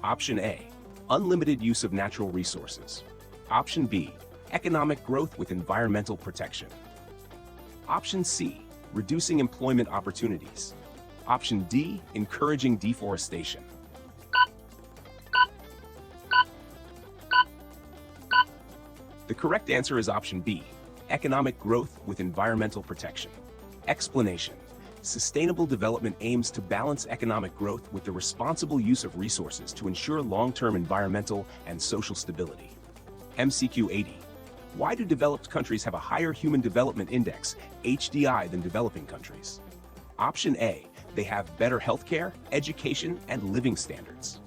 Speaker 1: Option A, unlimited use of natural resources. Option B, economic growth with environmental protection. Option C, reducing employment opportunities. Option D, encouraging deforestation. The correct answer is option B, economic growth with environmental protection. Explanation. Sustainable development aims to balance economic growth with the responsible use of resources to ensure long-term environmental and social stability. MCQ 80. Why do developed countries have a higher Human Development Index, HDI, than developing countries? Option A, they have better healthcare, education, and living standards.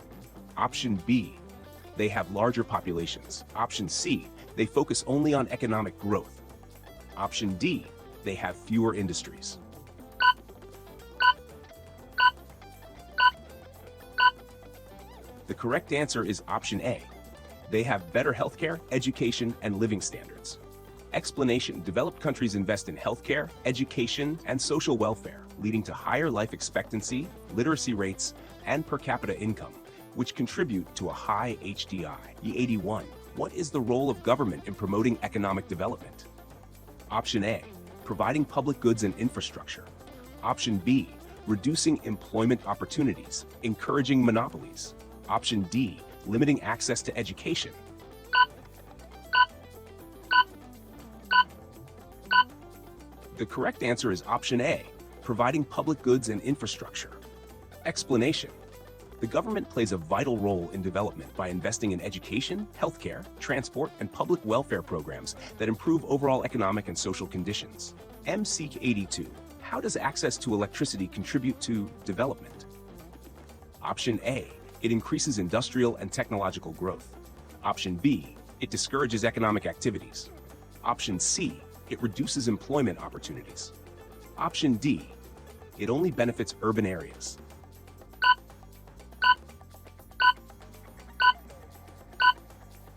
Speaker 1: Option B, they have larger populations. Option C, they focus only on economic growth. Option D, they have fewer industries. The correct answer is option A. They have better healthcare, education, and living standards. Explanation. Developed countries invest in healthcare, education, and social welfare, leading to higher life expectancy, literacy rates, and per capita income, which contribute to a high HDI. E81. What is the role of government in promoting economic development? Option A, providing public goods and infrastructure. Option B, reducing employment opportunities, encouraging monopolies. Option D, limiting access to education. The correct answer is option A, providing public goods and infrastructure. Explanation. The government plays a vital role in development by investing in education, healthcare, transport, and public welfare programs that improve overall economic and social conditions. MCQ 82. How does access to electricity contribute to development? Option A, it increases industrial and technological growth. Option B, it discourages economic activities. Option C, it reduces employment opportunities. Option D, it only benefits urban areas.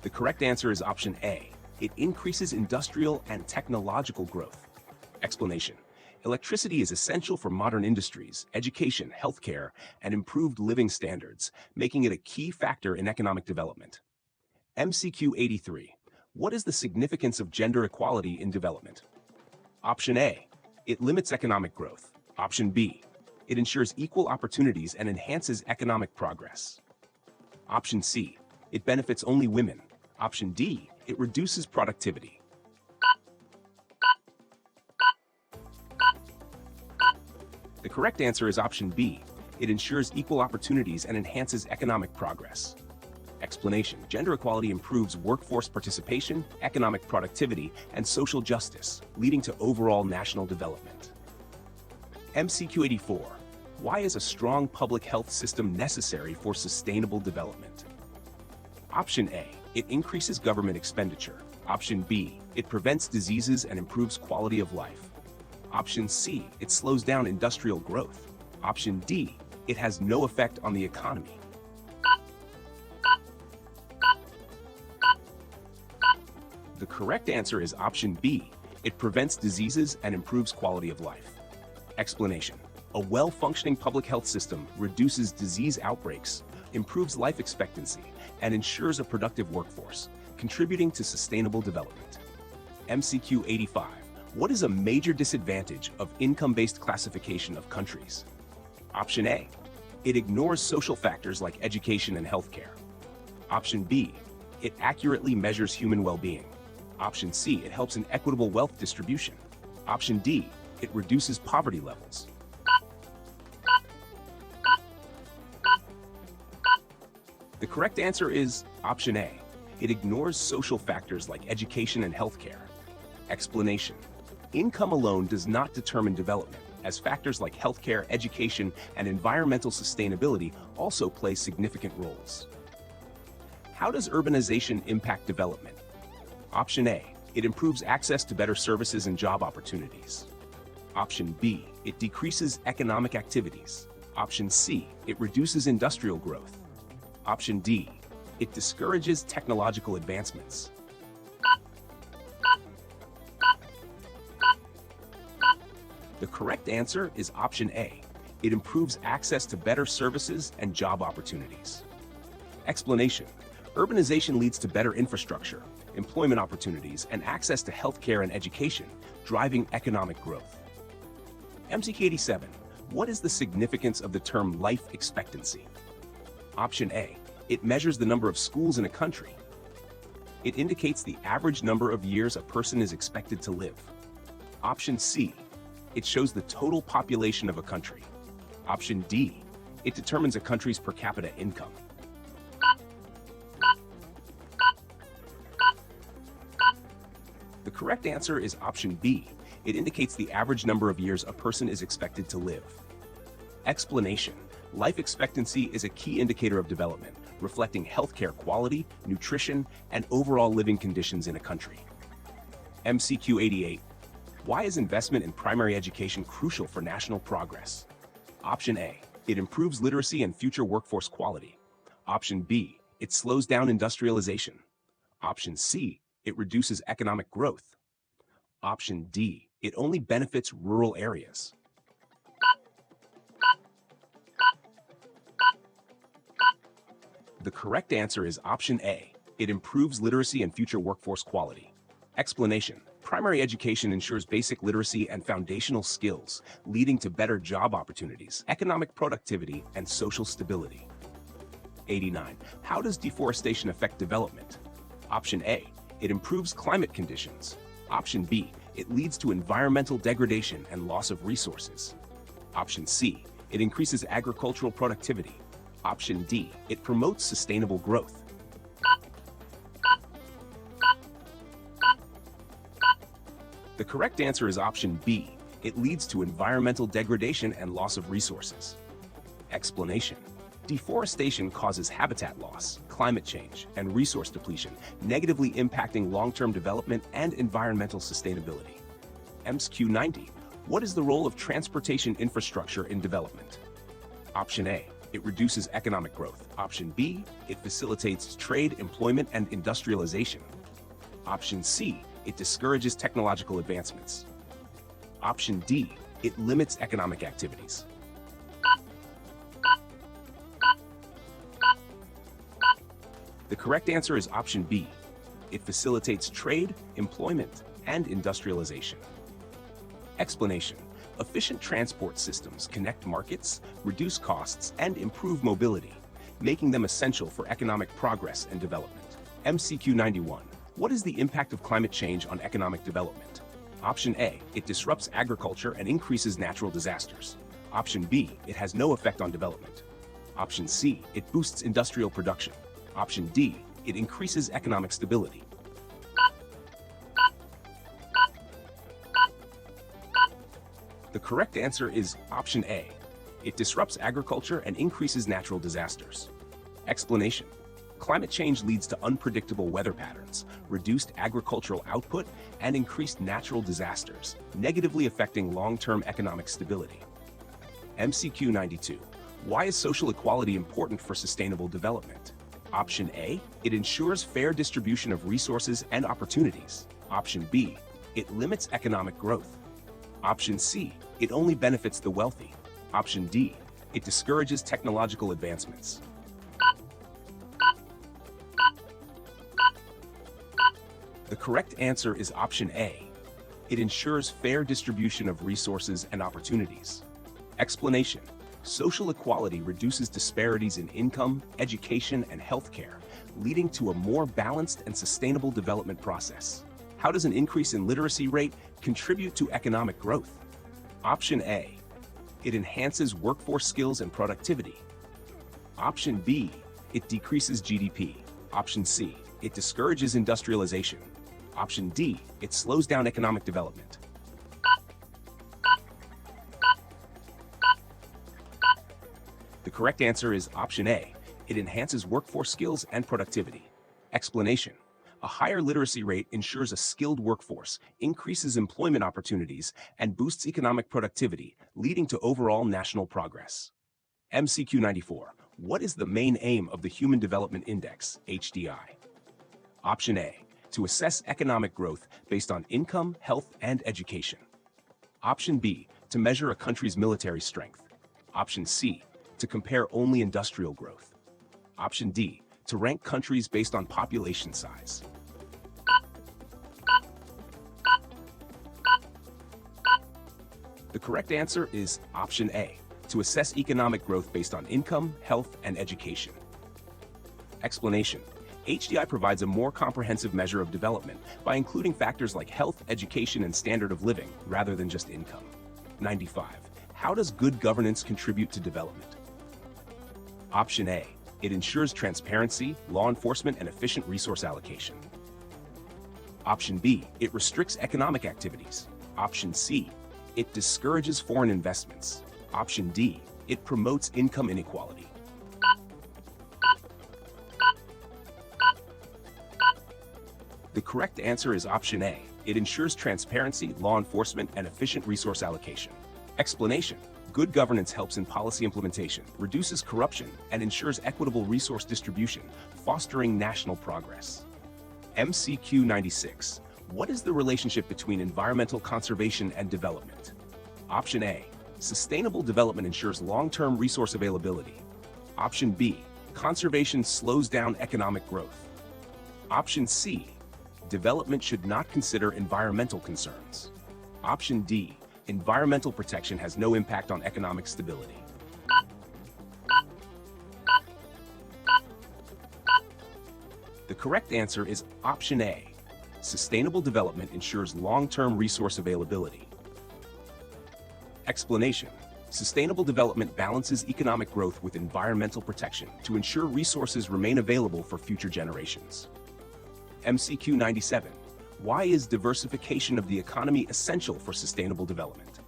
Speaker 1: The correct answer is option A. It increases industrial and technological growth. Explanation. Electricity is essential for modern industries, education, healthcare, and improved living standards, making it a key factor in economic development. MCQ 83. What is the significance of gender equality in development? Option A, it limits economic growth. Option B, it ensures equal opportunities and enhances economic progress. Option C, it benefits only women. Option D, it reduces productivity. The correct answer is option B. It ensures equal opportunities and enhances economic progress. Explanation. Gender equality improves workforce participation, economic productivity, and social justice, leading to overall national development. MCQ 84. Why is a strong public health system necessary for sustainable development? Option A, it increases government expenditure. Option B, it prevents diseases and improves quality of life. Option C, it slows down industrial growth. Option D, it has no effect on the economy. The correct answer is option B. It prevents diseases and improves quality of life. Explanation. A well-functioning public health system reduces disease outbreaks, improves life expectancy, and ensures a productive workforce, contributing to sustainable development. MCQ 85. What is a major disadvantage of income-based classification of countries? Option A, It ignores social factors like education and healthcare. Option B, it accurately measures human well-being. Option C, it helps in equitable wealth distribution. Option D, it reduces poverty levels. The correct answer is option A. It ignores social factors like education and healthcare. Explanation. Income alone does not determine development, as factors like healthcare, education, and environmental sustainability also play significant roles. How does urbanization impact development? Option A. It improves access to better services and job opportunities. Option B. It decreases economic activities. Option C. It reduces industrial growth. Option D. It discourages technological advancements. The correct answer is option A. It improves access to better services and job opportunities. Explanation. Urbanization leads to better infrastructure, employment opportunities, and access to healthcare and education, driving economic growth. MCQ 87. What is the significance of the term life expectancy? Option A. It measures the number of schools in a country. It indicates the average number of years a person is expected to live. Option C. It shows the total population of a country. Option D. It determines a country's per capita income. The correct answer is option B. It indicates the average number of years a person is expected to live. Explanation. Life expectancy is a key indicator of development, reflecting healthcare quality, nutrition, and overall living conditions in a country. MCQ 88. Why is investment in primary education crucial for national progress? Option A. It improves literacy and future workforce quality. Option B. It slows down industrialization. Option C. It reduces economic growth. Option D. It only benefits rural areas. The correct answer is option A. It improves literacy and future workforce quality. Explanation. Primary education ensures basic literacy and foundational skills, leading to better job opportunities, economic productivity, and social stability. 89. How does deforestation affect development? Option A. It improves climate conditions. Option B. It leads to environmental degradation and loss of resources. Option C. It increases agricultural productivity. Option D. It promotes sustainable growth. The correct answer is option B. It leads to environmental degradation and loss of resources. Explanation. Deforestation causes habitat loss, climate change, and resource depletion, negatively impacting long-term development and environmental sustainability. MCQ 90. What is the role of transportation infrastructure in development? Option A. It reduces economic growth. Option B. It facilitates trade, employment, and industrialization. Option C. It discourages technological advancements. Option D. It limits economic activities. The correct answer is option B. It facilitates trade, employment, and industrialization. Explanation. Efficient transport systems connect markets, reduce costs, and improve mobility, making them essential for economic progress and development. MCQ 91. What is the impact of climate change on economic development? Option A. It disrupts agriculture and increases natural disasters. Option B. It has no effect on development. Option C. It boosts industrial production. Option D. It increases economic stability. The correct answer is option A. It disrupts agriculture and increases natural disasters. Explanation. Climate change leads to unpredictable weather patterns, reduced agricultural output, and increased natural disasters, negatively affecting long-term economic stability. MCQ 92. Why is social equality important for sustainable development? Option A. It ensures fair distribution of resources and opportunities. Option B. It limits economic growth. Option C. It only benefits the wealthy. Option D. It discourages technological advancements. The correct answer is option A. It ensures fair distribution of resources and opportunities. Explanation. Social equality reduces disparities in income, education, and healthcare, leading to a more balanced and sustainable development process. How does an increase in literacy rate contribute to economic growth? Option A. It enhances workforce skills and productivity. Option B. It decreases GDP. Option C. It discourages industrialization. Option D. It slows down economic development. The correct answer is option A. It enhances workforce skills and productivity. Explanation. A higher literacy rate ensures a skilled workforce, increases employment opportunities, and boosts economic productivity, leading to overall national progress. MCQ 94. What is the main aim of the Human Development Index, HDI? Option A. To assess economic growth based on income, health, and education. Option B. To measure a country's military strength. Option C. To compare only industrial growth. Option D. To rank countries based on population size. The correct answer is option A. To assess economic growth based on income, health, and education. Explanation. HDI provides a more comprehensive measure of development by including factors like health, education, and standard of living, rather than just income. 95. How does good governance contribute to development? Option A. It ensures transparency, law enforcement, and efficient resource allocation. Option B. It restricts economic activities. Option C. It discourages foreign investments. Option D. It promotes income inequality. The correct answer is option A. It ensures transparency, law enforcement, and efficient resource allocation. Explanation. Good governance helps in policy implementation, reduces corruption, and ensures equitable resource distribution, fostering national progress. MCQ 96. What is the relationship between environmental conservation and development? Option A. Sustainable development ensures long-term resource availability. Option B. Conservation slows down economic growth. Option C. Development should not consider environmental concerns. Option D. Environmental protection has no impact on economic stability. The correct answer is option A. Sustainable development ensures long-term resource availability. Explanation. Sustainable development balances economic growth with environmental protection to ensure resources remain available for future generations. MCQ 97. Why is diversification of the economy essential for sustainable development?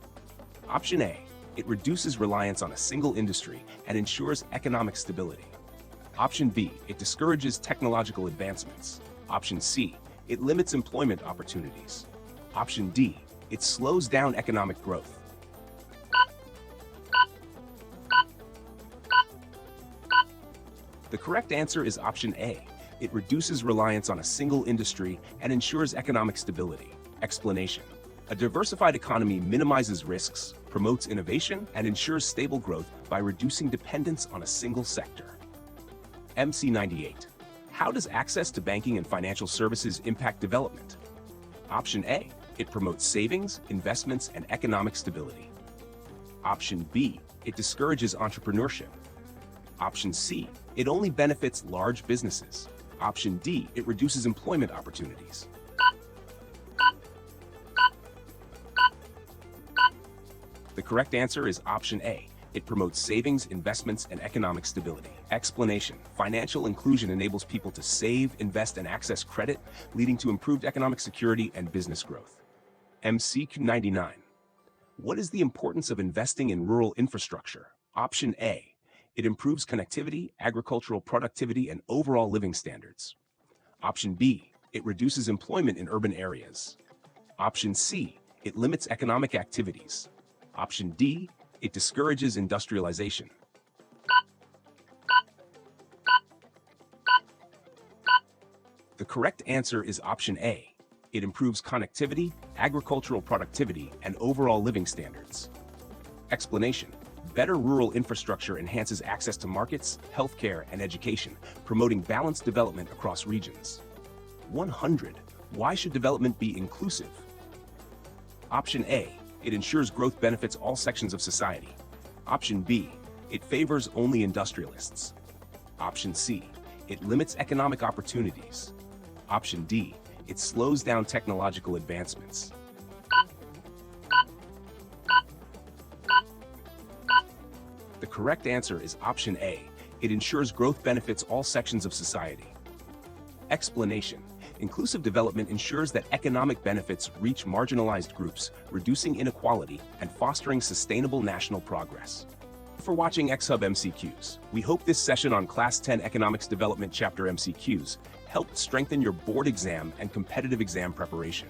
Speaker 1: Option A. It reduces reliance on a single industry and ensures economic stability. Option B. It discourages technological advancements. Option C. It limits employment opportunities. Option D. It slows down economic growth. The correct answer is option A. It reduces reliance on a single industry and ensures economic stability. Explanation. A diversified economy minimizes risks, promotes innovation, and ensures stable growth by reducing dependence on a single sector. MC 98. How does access to banking and financial services impact development? Option A. It promotes savings, investments, and economic stability. Option B. It discourages entrepreneurship. Option C. It only benefits large businesses. Option D. It reduces employment opportunities. The correct answer is option A. It promotes savings, investments, and economic stability. Explanation. Financial inclusion enables people to save, invest, and access credit, leading to improved economic security and business growth. MCQ 99. What is the importance of investing in rural infrastructure? Option A. It improves connectivity, agricultural productivity, and overall living standards. Option B. It reduces employment in urban areas. Option C. It limits economic activities. Option D. It discourages industrialization. The correct answer is option A. It improves connectivity, agricultural productivity, and overall living standards. Explanation. Better rural infrastructure enhances access to markets, healthcare, and education, promoting balanced development across regions. 100. Why should development be inclusive? Option A. It ensures growth benefits all sections of society. Option B. It favors only industrialists. Option C, it limits economic opportunities. Option D, it slows down technological advancements. The correct answer is option A. It ensures growth benefits all sections of society. Explanation. Inclusive development ensures that economic benefits reach marginalized groups, reducing inequality and fostering sustainable national progress. For watching ExHub MCQs, we hope this session on Class 10 Economics Development Chapter MCQs helped strengthen your board exam and competitive exam preparation.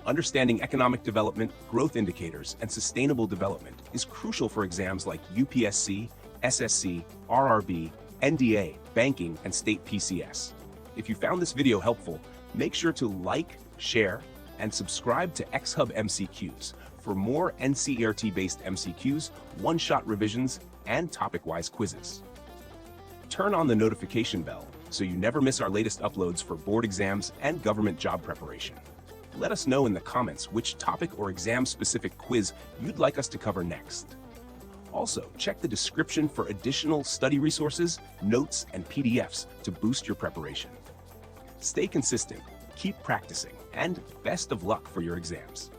Speaker 1: Understanding economic development, growth indicators, and sustainable development is crucial for exams like UPSC, SSC, RRB, NDA, banking, and State PCS. If you found this video helpful, make sure to like, share, and subscribe to ExHub MCQs for more NCERT-based MCQs, one-shot revisions, and topic-wise quizzes. Turn on the notification bell so you never miss our latest uploads for board exams and government job preparation. Let us know in the comments which topic or exam-specific quiz you'd like us to cover next. Also, check the description for additional study resources, notes, and PDFs to boost your preparation. Stay consistent, keep practicing, and best of luck for your exams.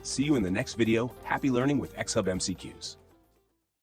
Speaker 1: See you in the next video. Happy learning with ExHub MCQs.